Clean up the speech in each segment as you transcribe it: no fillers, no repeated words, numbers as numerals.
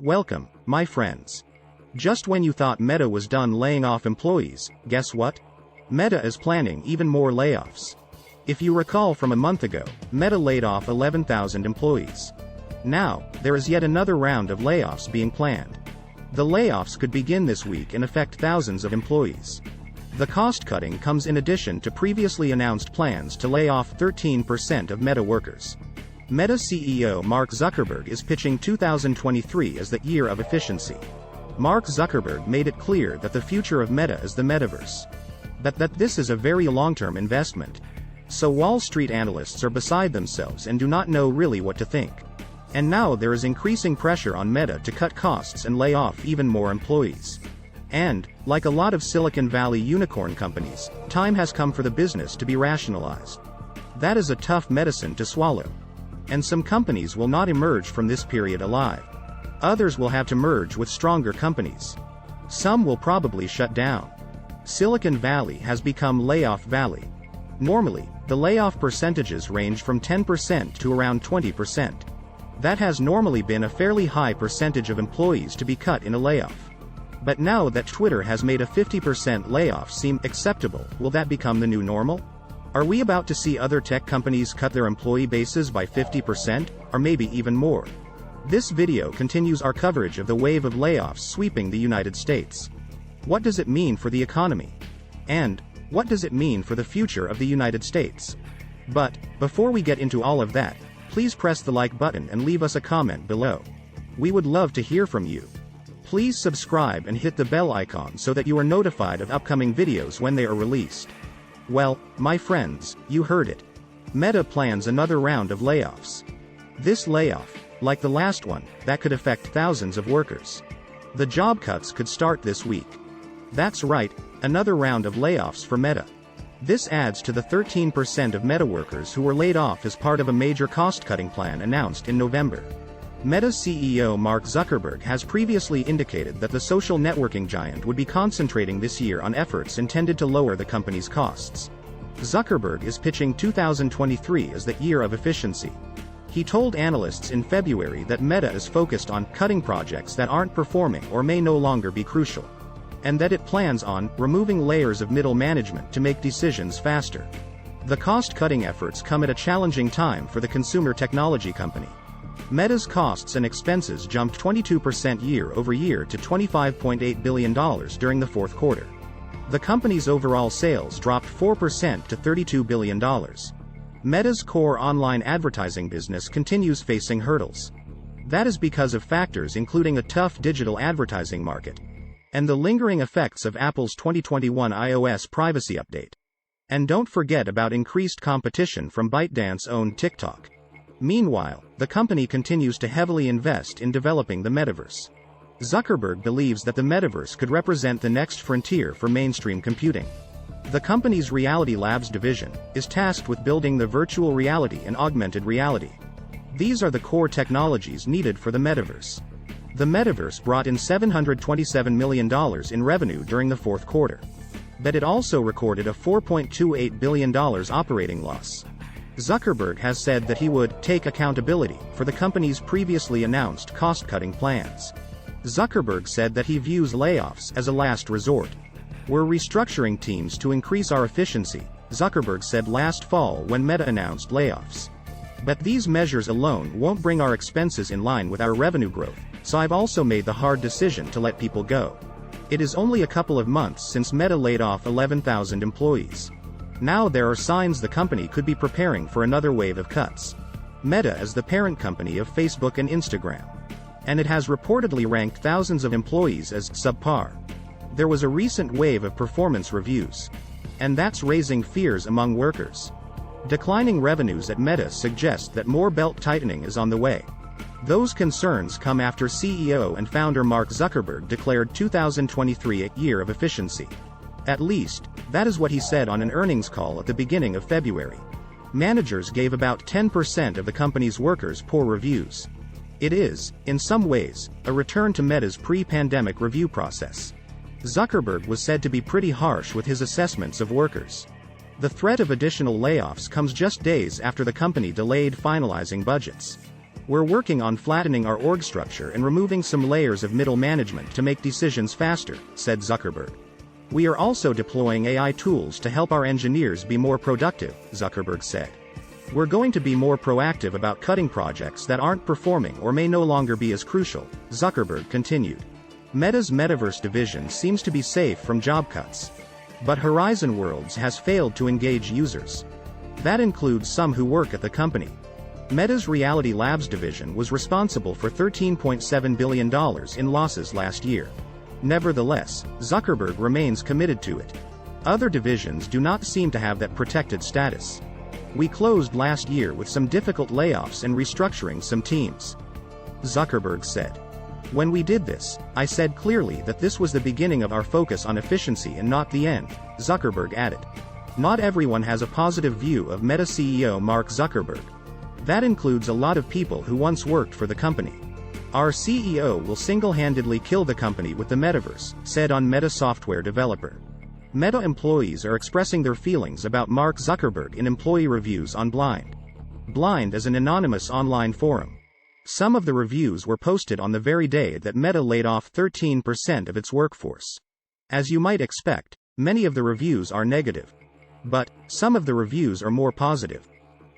Welcome, my friends. Just when you thought Meta was done laying off employees, guess what? Meta is planning even more layoffs. If you recall from a month ago, Meta laid off 11,000 employees. Now, there is yet another round of layoffs being planned. The layoffs could begin this week and affect thousands of employees. The cost-cutting comes in addition to previously announced plans to lay off 13% of Meta workers. Meta CEO Mark Zuckerberg is pitching 2023 as the year of efficiency. Mark Zuckerberg made it clear that the future of Meta is the metaverse. But that this is a very long-term investment. So Wall Street analysts are beside themselves and do not know really what to think. And now there is increasing pressure on Meta to cut costs and lay off even more employees. And, like a lot of Silicon Valley unicorn companies, time has come for the business to be rationalized. That is a tough medicine to swallow. And some companies will not emerge from this period alive. Others will have to merge with stronger companies. Some will probably shut down. Silicon Valley has become Layoff Valley. Normally, the layoff percentages range from 10% to around 20%. That has normally been a fairly high percentage of employees to be cut in a layoff. But now that Twitter has made a 50% layoff seem acceptable, will that become the new normal? Are we about to see other tech companies cut their employee bases by 50%, or maybe even more? This video continues our coverage of the wave of layoffs sweeping the United States. What does it mean for the economy? And, what does it mean for the future of the United States? But, before we get into all of that, please press the like button and leave us a comment below. We would love to hear from you. Please subscribe and hit the bell icon so that you are notified of upcoming videos when they are released. Well, my friends, you heard it. Meta plans another round of layoffs. This layoff, like the last one, that could affect thousands of workers. The job cuts could start this week. That's right, another round of layoffs for Meta. This adds to the 13% of Meta workers who were laid off as part of a major cost-cutting plan announced in November. Meta's CEO Mark Zuckerberg has previously indicated that the social networking giant would be concentrating this year on efforts intended to lower the company's costs. Zuckerberg is pitching 2023 as the year of efficiency. He told analysts in February that Meta is focused on cutting projects that aren't performing or may no longer be crucial. And that it plans on removing layers of middle management to make decisions faster. The cost-cutting efforts come at a challenging time for the consumer technology company. Meta's costs and expenses jumped 22% year-over-year to $25.8 billion during the fourth quarter. The company's overall sales dropped 4% to $32 billion. Meta's core online advertising business continues facing hurdles. That is because of factors including a tough digital advertising market, and the lingering effects of Apple's 2021 iOS privacy update. And don't forget about increased competition from ByteDance-owned TikTok. Meanwhile, the company continues to heavily invest in developing the metaverse. Zuckerberg believes that the metaverse could represent the next frontier for mainstream computing. The company's Reality Labs division is tasked with building the virtual reality and augmented reality. These are the core technologies needed for the metaverse. The metaverse brought in $727 million in revenue during the fourth quarter. But it also recorded a $4.28 billion operating loss. Zuckerberg has said that he would take accountability for the company's previously announced cost-cutting plans. Zuckerberg said that he views layoffs as a last resort. "We're restructuring teams to increase our efficiency," Zuckerberg said last fall when Meta announced layoffs. "But these measures alone won't bring our expenses in line with our revenue growth, so I've also made the hard decision to let people go." It is only a couple of months since Meta laid off 11,000 employees. Now there are signs the company could be preparing for another wave of cuts. Meta is the parent company of Facebook and Instagram. And it has reportedly ranked thousands of employees as subpar. There was a recent wave of performance reviews. And that's raising fears among workers. Declining revenues at Meta suggest that more belt-tightening is on the way. Those concerns come after CEO and founder Mark Zuckerberg declared 2023 a year of efficiency. At least, that is what he said on an earnings call at the beginning of February. Managers gave about 10% of the company's workers poor reviews. It is, in some ways, a return to Meta's pre-pandemic review process. Zuckerberg was said to be pretty harsh with his assessments of workers. The threat of additional layoffs comes just days after the company delayed finalizing budgets. We're working on flattening our org structure and removing some layers of middle management to make decisions faster, said Zuckerberg. We are also deploying AI tools to help our engineers be more productive, Zuckerberg said. We're going to be more proactive about cutting projects that aren't performing or may no longer be as crucial, Zuckerberg continued. Meta's metaverse division seems to be safe from job cuts. But Horizon Worlds has failed to engage users. That includes some who work at the company. Meta's Reality Labs division was responsible for $13.7 billion in losses last year. Nevertheless, Zuckerberg remains committed to it. Other divisions do not seem to have that protected status. We closed last year with some difficult layoffs and restructuring some teams. Zuckerberg said. When we did this, I said clearly that this was the beginning of our focus on efficiency and not the end, Zuckerberg added. Not everyone has a positive view of Meta CEO Mark Zuckerberg. That includes a lot of people who once worked for the company. Our CEO will single-handedly kill the company with the metaverse, said on Meta software developer. Meta employees are expressing their feelings about Mark Zuckerberg in employee reviews on Blind. Blind is an anonymous online forum. Some of the reviews were posted on the very day that Meta laid off 13% of its workforce. As you might expect, many of the reviews are negative. But some of the reviews are more positive.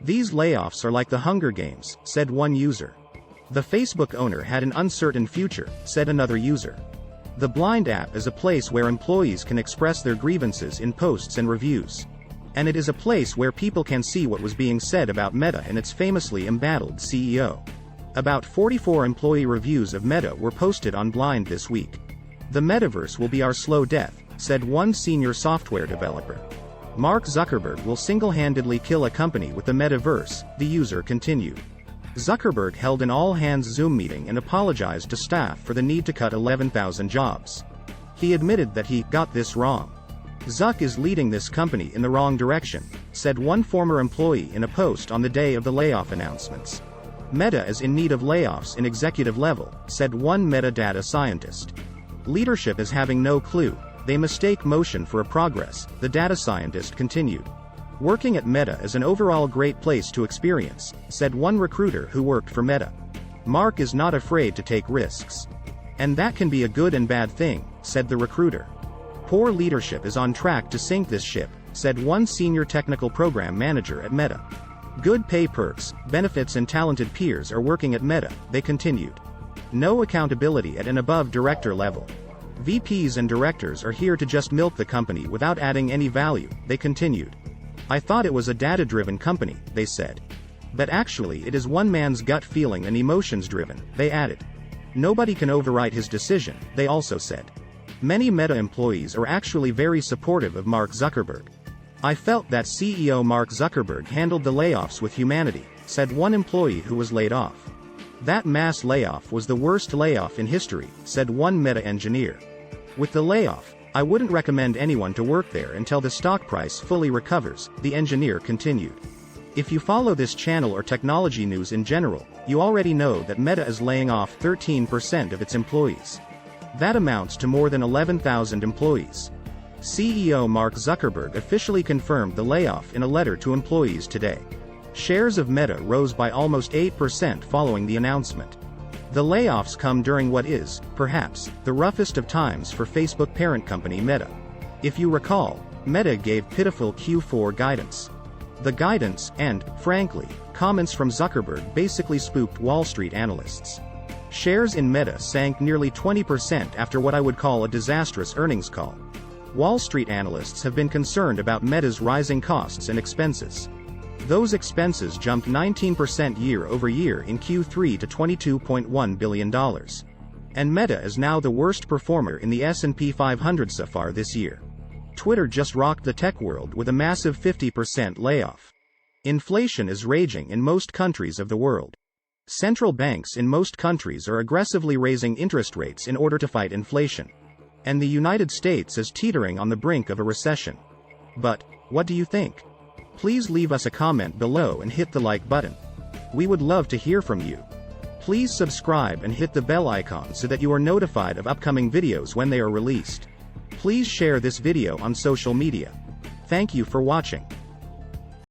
These layoffs are like the Hunger Games, said one user. The Facebook owner had an uncertain future, said another user. The Blind app is a place where employees can express their grievances in posts and reviews. And it is a place where people can see what was being said about Meta and its famously embattled CEO. About 44 employee reviews of Meta were posted on Blind this week. The metaverse will be our slow death, said one senior software developer. Mark Zuckerberg will single-handedly kill a company with the metaverse, the user continued. Zuckerberg held an all-hands Zoom meeting and apologized to staff for the need to cut 11,000 jobs. He admitted that he got this wrong. Zuck is leading this company in the wrong direction, said one former employee in a post on the day of the layoff announcements. Meta is in need of layoffs in executive level, said one Meta data scientist. Leadership is having no clue. They mistake motion for a progress, the data scientist continued. Working at Meta is an overall great place to experience, said one recruiter who worked for Meta. Mark is not afraid to take risks. And that can be a good and bad thing, said the recruiter. Poor leadership is on track to sink this ship, said one senior technical program manager at Meta. Good pay perks, benefits and talented peers are working at Meta, they continued. No accountability at an above director level. VPs and directors are here to just milk the company without adding any value, they continued. I thought it was a data-driven company, they said. But actually it is one man's gut feeling and emotions-driven, they added. Nobody can override his decision, they also said. Many Meta employees are actually very supportive of Mark Zuckerberg. I felt that CEO Mark Zuckerberg handled the layoffs with humanity, said one employee who was laid off. That mass layoff was the worst layoff in history, said one Meta engineer. With the layoff, I wouldn't recommend anyone to work there until the stock price fully recovers, the engineer continued. If you follow this channel or technology news in general, you already know that Meta is laying off 13% of its employees. That amounts to more than 11,000 employees. CEO Mark Zuckerberg officially confirmed the layoff in a letter to employees today. Shares of Meta rose by almost 8% following the announcement. The layoffs come during what is, perhaps, the roughest of times for Facebook parent company Meta. If you recall, Meta gave pitiful Q4 guidance. The guidance, and, frankly, comments from Zuckerberg basically spooked Wall Street analysts. Shares in Meta sank nearly 20% after what I would call a disastrous earnings call. Wall Street analysts have been concerned about Meta's rising costs and expenses. Those expenses jumped 19% year-over-year in Q3 to $22.1 billion. And Meta is now the worst performer in the S&P 500 so far this year. Twitter just rocked the tech world with a massive 50% layoff. Inflation is raging in most countries of the world. Central banks in most countries are aggressively raising interest rates in order to fight inflation. And the United States is teetering on the brink of a recession. But, what do you think? Please leave us a comment below and hit the like button. We would love to hear from you. Please subscribe and hit the bell icon so that you are notified of upcoming videos when they are released. Please share this video on social media. Thank you for watching.